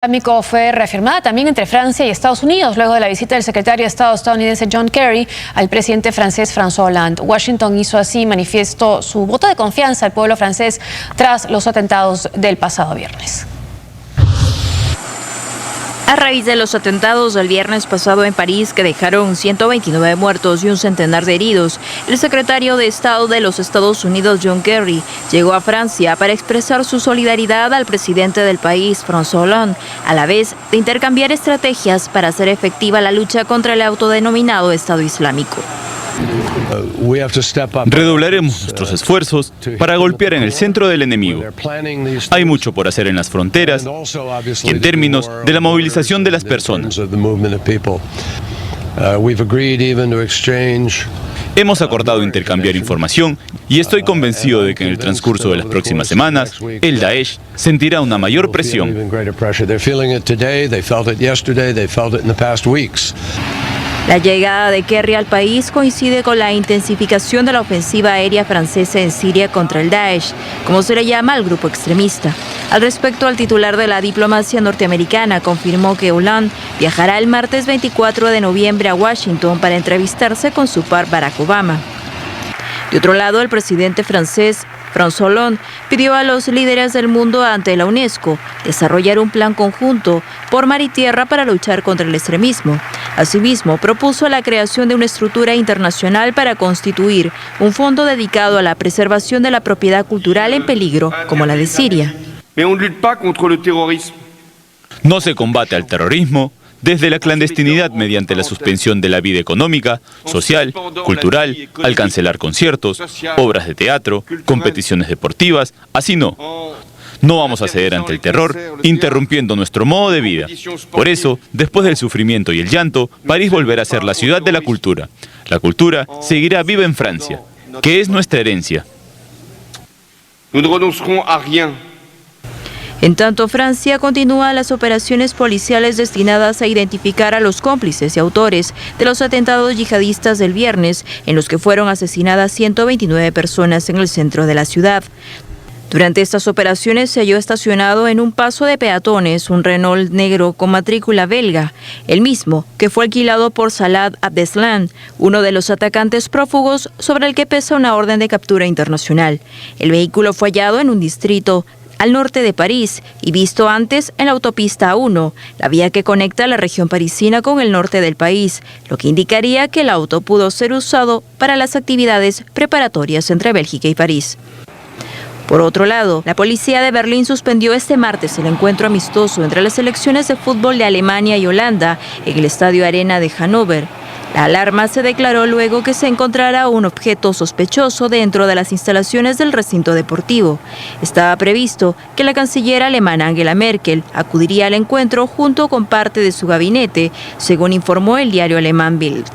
Islámico fue reafirmada también entre Francia y Estados Unidos luego de la visita del secretario de Estado estadounidense John Kerry al presidente francés François Hollande. Washington hizo así manifiesto su voto de confianza al pueblo francés tras los atentados del pasado viernes. A raíz de los atentados del viernes pasado en París, que dejaron 129 muertos y un centenar de heridos, el secretario de Estado de los Estados Unidos, John Kerry, llegó a Francia para expresar su solidaridad al presidente del país, François Hollande, a la vez de intercambiar estrategias para hacer efectiva la lucha contra el autodenominado Estado Islámico. Redoblaremos nuestros esfuerzos para golpear en el centro del enemigo. Hay mucho por hacer en las fronteras y en términos de la movilización de las personas. Hemos acordado intercambiar información y estoy convencido de que en el transcurso de las próximas semanas, el Daesh sentirá una mayor presión. La llegada de Kerry al país coincide con la intensificación de la ofensiva aérea francesa en Siria contra el Daesh, como se le llama al grupo extremista. Al respecto, el titular de la diplomacia norteamericana confirmó que Hollande viajará el martes 24 de noviembre a Washington para entrevistarse con su par Barack Obama. De otro lado, el presidente francés François Hollande pidió a los líderes del mundo ante la UNESCO desarrollar un plan conjunto por mar y tierra para luchar contra el extremismo. Asimismo, propuso la creación de una estructura internacional para constituir un fondo dedicado a la preservación de la propiedad cultural en peligro, como la de Siria. No se combate al terrorismo desde la clandestinidad mediante la suspensión de la vida económica, social, cultural, al cancelar conciertos, obras de teatro, competiciones deportivas, así no. No vamos a ceder ante el terror, interrumpiendo nuestro modo de vida. Por eso, después del sufrimiento y el llanto, París volverá a ser la ciudad de la cultura. La cultura seguirá viva en Francia, que es nuestra herencia. En tanto, Francia continúa las operaciones policiales destinadas a identificar a los cómplices y autores de los atentados yihadistas del viernes, en los que fueron asesinadas 129 personas en el centro de la ciudad. Durante estas operaciones se halló estacionado en un paso de peatones un Renault negro con matrícula belga, el mismo que fue alquilado por Salah Abdeslam, uno de los atacantes prófugos sobre el que pesa una orden de captura internacional. El vehículo fue hallado en un distrito al norte de París y visto antes en la autopista A1, la vía que conecta la región parisina con el norte del país, lo que indicaría que el auto pudo ser usado para las actividades preparatorias entre Bélgica y París. Por otro lado, la policía de Berlín suspendió este martes el encuentro amistoso entre las selecciones de fútbol de Alemania y Holanda en el Estadio Arena de Hannover. La alarma se declaró luego que se encontrara un objeto sospechoso dentro de las instalaciones del recinto deportivo. Estaba previsto que la canciller alemana Angela Merkel acudiría al encuentro junto con parte de su gabinete, según informó el diario alemán Bild.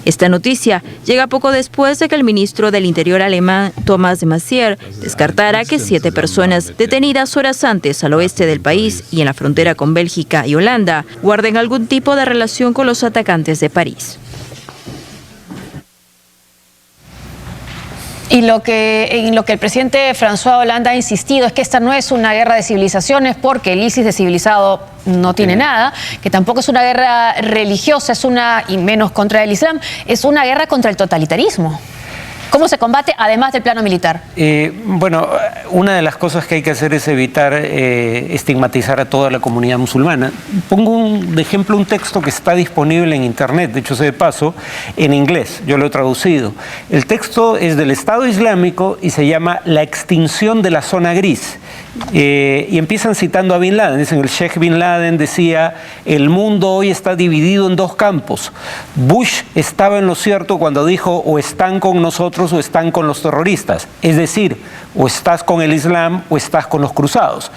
Esta noticia llega poco después de que el ministro del Interior alemán, Thomas de Maizière, descartara que 7 personas detenidas horas antes al oeste del país y en la frontera con Bélgica y Holanda guarden algún tipo de relación con los atacantes de París. Y en lo que el presidente François Hollande ha insistido es que esta no es una guerra de civilizaciones, porque el ISIS de civilizado no tiene nada, que tampoco es una guerra religiosa, y menos contra el Islam, es una guerra contra el totalitarismo. ¿Cómo se combate, además del plano militar? Bueno, una de las cosas que hay que hacer es evitar estigmatizar a toda la comunidad musulmana. Pongo de ejemplo un texto que está disponible en internet, de hecho sea de paso, en inglés, yo lo he traducido. El texto es del Estado Islámico y se llama La extinción de la zona gris. Y empiezan citando a Bin Laden, dicen: el Sheikh Bin Laden decía, el mundo hoy está dividido en 2 campos. Bush estaba en lo cierto cuando dijo, o están con nosotros o están con los terroristas, es decir, o estás con el Islam o estás con los cruzados.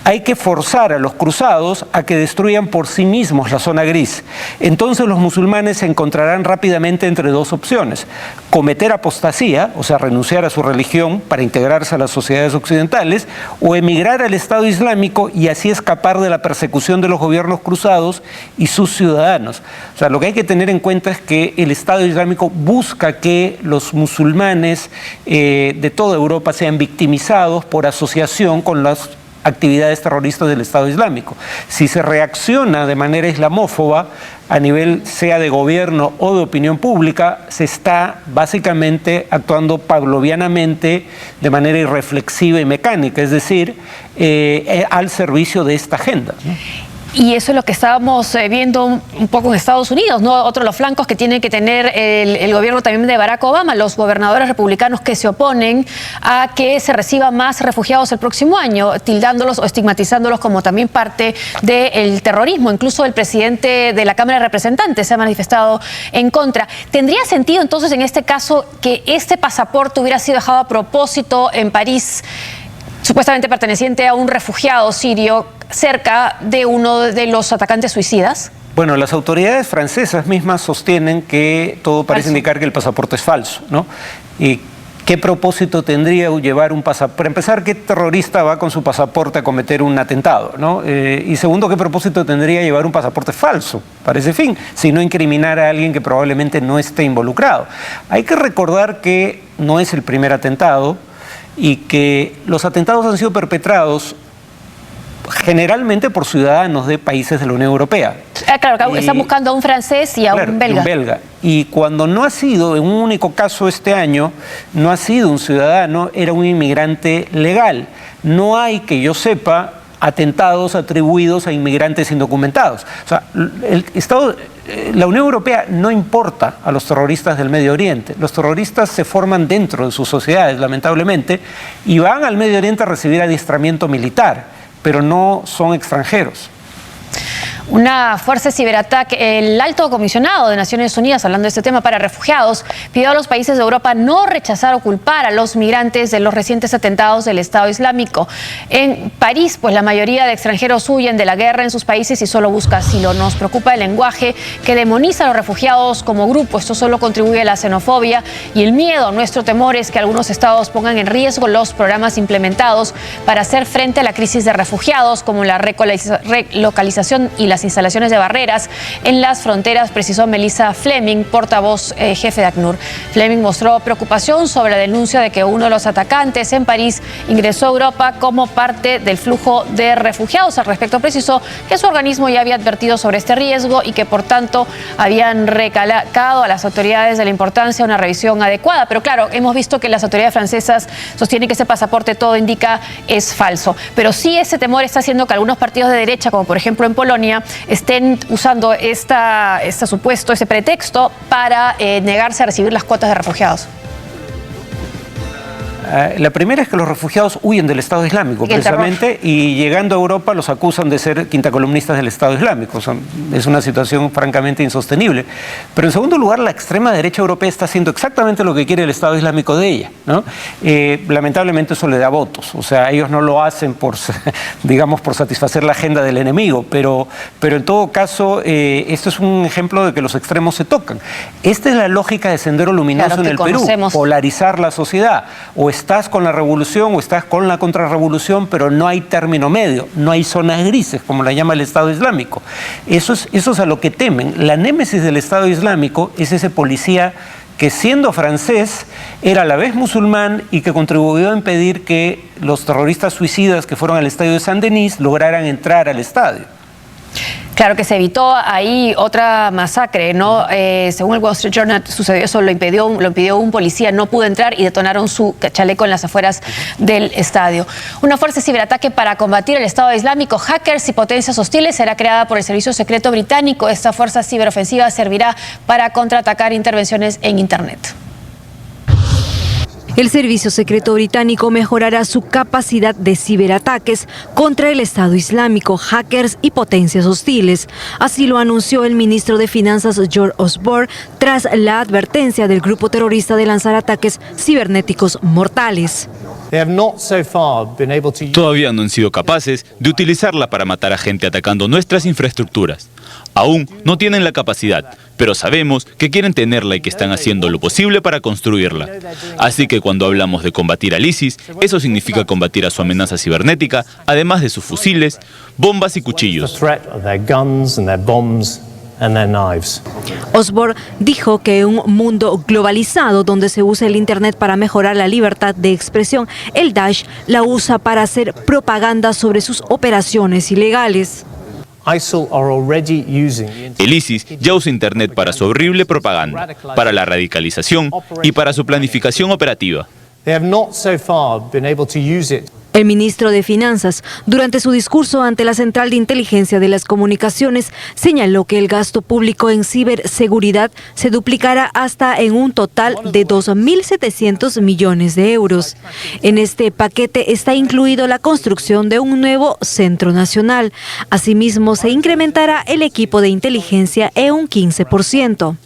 Hay que forzar a los cruzados a que destruyan por sí mismos la zona gris. Entonces los musulmanes se encontrarán rápidamente entre 2 opciones: cometer apostasía, o sea, renunciar a su religión para integrarse a las sociedades occidentales, o emigrar al Estado Islámico y así escapar de la persecución de los gobiernos cruzados y sus ciudadanos. O sea, lo que hay que tener en cuenta es que el Estado Islámico busca que los musulmanes de toda Europa sean victimizados por asociación con los actividades terroristas del Estado Islámico. Si se reacciona de manera islamófoba a nivel sea de gobierno o de opinión pública, se está básicamente actuando pavlovianamente de manera irreflexiva y mecánica, es decir, al servicio de esta agenda, ¿no? Y eso es lo que estábamos viendo un poco en Estados Unidos, ¿no? Otro de los flancos que tiene que tener el gobierno también de Barack Obama, los gobernadores republicanos que se oponen a que se reciban más refugiados el próximo año, tildándolos o estigmatizándolos como también parte del terrorismo. Incluso el presidente de la Cámara de Representantes se ha manifestado en contra. ¿Tendría sentido entonces en este caso que este pasaporte hubiera sido dejado a propósito en París, supuestamente perteneciente a un refugiado sirio, cerca de uno de los atacantes suicidas? Bueno, las autoridades francesas mismas sostienen que todo parece indicar que el pasaporte es falso, ¿no? ¿Y qué propósito tendría llevar un pasaporte? Para empezar, ¿qué terrorista va con su pasaporte a cometer un atentado, ¿no? Y segundo, ¿qué propósito tendría llevar un pasaporte falso para ese fin, si no incriminar a alguien que probablemente no esté involucrado? Hay que recordar que no es el primer atentado y que los atentados han sido perpetrados generalmente por ciudadanos de países de la Unión Europea. Claro, están buscando a un francés y a un belga. Y cuando no ha sido, en un único caso este año, no ha sido un ciudadano, era un inmigrante legal. No hay, que yo sepa, atentados atribuidos a inmigrantes indocumentados. O sea, la Unión Europea no importa a los terroristas del Medio Oriente. Los terroristas se forman dentro de sus sociedades, lamentablemente, y van al Medio Oriente a recibir adiestramiento militar, pero no son extranjeros. Una fuerza de ciberataque. El alto comisionado de Naciones Unidas, hablando de este tema para refugiados, pidió a los países de Europa no rechazar o culpar a los migrantes de los recientes atentados del Estado Islámico. En París, pues la mayoría de extranjeros huyen de la guerra en sus países y solo buscan asilo. Nos preocupa el lenguaje que demoniza a los refugiados como grupo. Esto solo contribuye a la xenofobia y el miedo. Nuestro temor es que algunos estados pongan en riesgo los programas implementados para hacer frente a la crisis de refugiados, como la relocalización y las instalaciones de barreras en las fronteras, precisó Melissa Fleming, portavoz jefe de ACNUR. Fleming mostró preocupación sobre la denuncia de que uno de los atacantes en París ingresó a Europa como parte del flujo de refugiados. Al respecto precisó que su organismo ya había advertido sobre este riesgo y que por tanto habían recalcado a las autoridades de la importancia de una revisión adecuada. Pero claro, hemos visto que las autoridades francesas sostienen que ese pasaporte, todo indica, es falso. Pero sí, ese temor está haciendo que algunos partidos de derecha, como por ejemplo en Polonia, estén usando ese pretexto para negarse a recibir las cuotas de refugiados. La primera es que los refugiados huyen del Estado Islámico, precisamente, y llegando a Europa los acusan de ser quintacolumnistas del Estado Islámico. O sea, es una situación francamente insostenible. Pero en segundo lugar, la extrema derecha europea está haciendo exactamente lo que quiere el Estado Islámico de ella, ¿no? Lamentablemente eso le da votos. O sea, ellos no lo hacen por satisfacer la agenda del enemigo, pero en todo caso, esto es un ejemplo de que los extremos se tocan. Esta es la lógica de Sendero Luminoso en el Perú, polarizar la sociedad. O estás con la revolución o estás con la contrarrevolución, pero no hay término medio, no hay zonas grises, como la llama el Estado Islámico. Eso es a lo que temen. La némesis del Estado Islámico es ese policía que, siendo francés, era a la vez musulmán y que contribuyó a impedir que los terroristas suicidas que fueron al estadio de Saint-Denis lograran entrar al estadio. Claro que se evitó ahí otra masacre, ¿no? Según el Wall Street Journal sucedió eso, lo impidió un policía, no pudo entrar y detonaron su chaleco en las afueras del estadio. Una fuerza de ciberataque para combatir el Estado Islámico, hackers y potencias hostiles será creada por el Servicio Secreto Británico. Esta fuerza ciberofensiva servirá para contraatacar intervenciones en Internet. El Servicio Secreto Británico mejorará su capacidad de ciberataques contra el Estado Islámico, hackers y potencias hostiles. Así lo anunció el ministro de Finanzas George Osborne tras la advertencia del grupo terrorista de lanzar ataques cibernéticos mortales. Todavía no han sido capaces de utilizarla para matar a gente atacando nuestras infraestructuras. Aún no tienen la capacidad, pero sabemos que quieren tenerla y que están haciendo lo posible para construirla. Así que cuando hablamos de combatir al ISIS, eso significa combatir a su amenaza cibernética, además de sus fusiles, bombas y cuchillos. and their knives. Osborne dijo que en un mundo globalizado donde se usa el Internet para mejorar la libertad de expresión, el Daesh la usa para hacer propaganda sobre sus operaciones ilegales. ISIL are already using the internet. El ISIS ya usa Internet para su horrible propaganda, para la radicalización y para su planificación operativa. They have not so far been able to use it. El ministro de Finanzas, durante su discurso ante la Central de Inteligencia de las Comunicaciones, señaló que el gasto público en ciberseguridad se duplicará hasta en un total de 2.700 millones de euros. En este paquete está incluido la construcción de un nuevo centro nacional. Asimismo, se incrementará el equipo de inteligencia en un 15%.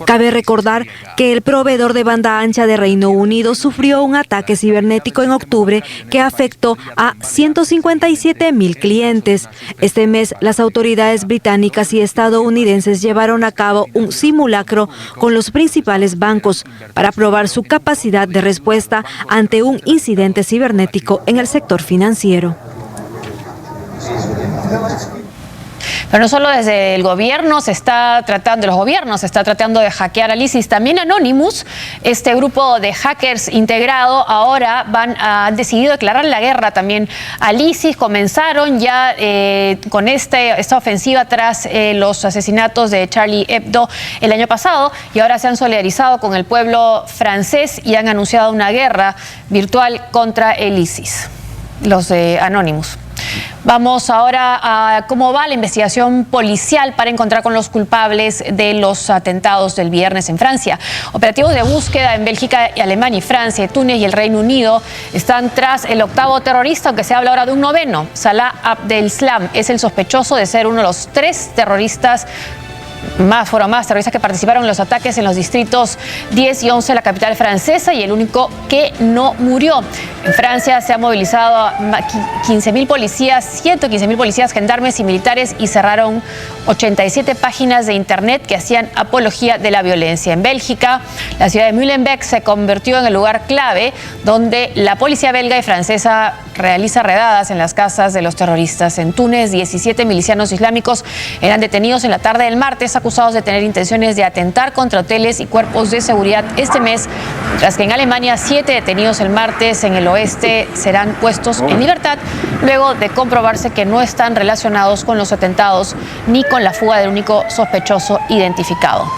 Cabe recordar que el proveedor de banda ancha de Reino Unido sufrió un ataque cibernético en octubre que afectó a 157.000 clientes. Este mes, las autoridades británicas y estadounidenses llevaron a cabo un simulacro con los principales bancos para probar su capacidad de respuesta ante un incidente cibernético en el sector financiero. Pero no solo desde el gobierno se está tratando, los gobiernos se está tratando de hackear al ISIS, también Anonymous, este grupo de hackers integrado, ahora han decidido declarar la guerra también al ISIS. Comenzaron ya con esta ofensiva tras los asesinatos de Charlie Hebdo el año pasado y ahora se han solidarizado con el pueblo francés y han anunciado una guerra virtual contra el ISIS, los de Anonymous. Vamos ahora a cómo va la investigación policial para encontrar con los culpables de los atentados del viernes en Francia. Operativos de búsqueda en Bélgica, Alemania y Francia, Túnez y el Reino Unido están tras el octavo terrorista, aunque se habla ahora de un noveno. Salah Abdeslam es el sospechoso de ser uno de los 3 terroristas terroristas que participaron en los ataques en los distritos 10 y 11 de la capital francesa y el único que no murió. En Francia se han movilizado a 115.000 policías, gendarmes y militares y cerraron 87 páginas de internet que hacían apología de la violencia. En Bélgica, la ciudad de Molenbeek se convirtió en el lugar clave donde la policía belga y francesa realiza redadas en las casas de los terroristas. En Túnez, 17 milicianos islámicos eran detenidos en la tarde del martes, acusados de tener intenciones de atentar contra hoteles y cuerpos de seguridad este mes, mientras que en Alemania 7 detenidos el martes en el oeste serán puestos en libertad luego de comprobarse que no están relacionados con los atentados ni con la fuga del único sospechoso identificado.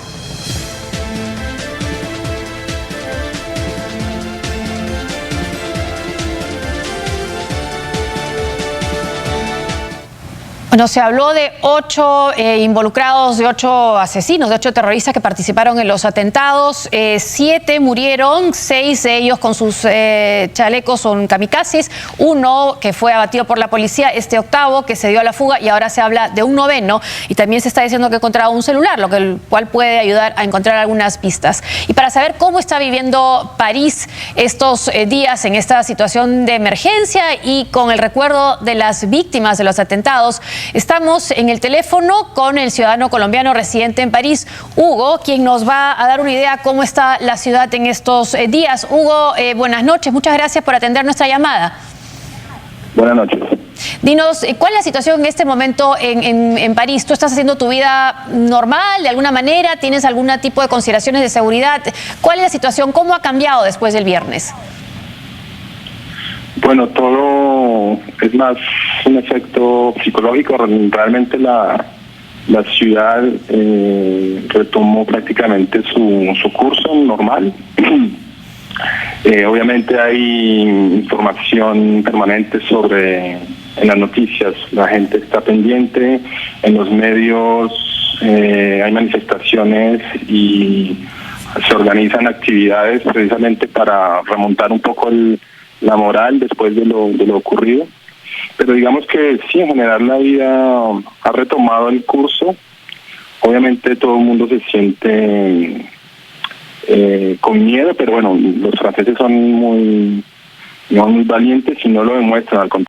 Bueno, se habló de 8 involucrados, de 8 asesinos, de 8 terroristas que participaron en los atentados. 7 murieron, 6 de ellos con sus chalecos son kamikazes, 1 que fue abatido por la policía, este octavo que se dio a la fuga y ahora se habla de un noveno y también se está diciendo que encontraba un celular, el cual puede ayudar a encontrar algunas pistas. Y para saber cómo está viviendo París estos días en esta situación de emergencia y con el recuerdo de las víctimas de los atentados, estamos en el teléfono con el ciudadano colombiano residente en París, Hugo, quien nos va a dar una idea cómo está la ciudad en estos días. Hugo, buenas noches, muchas gracias por atender nuestra llamada. Buenas noches. Dinos, ¿cuál es la situación en este momento en París? ¿Tú estás haciendo tu vida normal, de alguna manera? ¿Tienes algún tipo de consideraciones de seguridad? ¿Cuál es la situación? ¿Cómo ha cambiado después del viernes? Bueno, todo es más un efecto psicológico. Realmente la ciudad retomó prácticamente su curso normal. Obviamente hay información permanente en las noticias, la gente está pendiente, en los medios hay manifestaciones y se organizan actividades precisamente para remontar un poco la moral después de lo ocurrido. Pero digamos que sí, en general la vida ha retomado el curso. Obviamente todo el mundo se siente con miedo, pero bueno, los franceses son muy valientes y no lo demuestran, al contrario.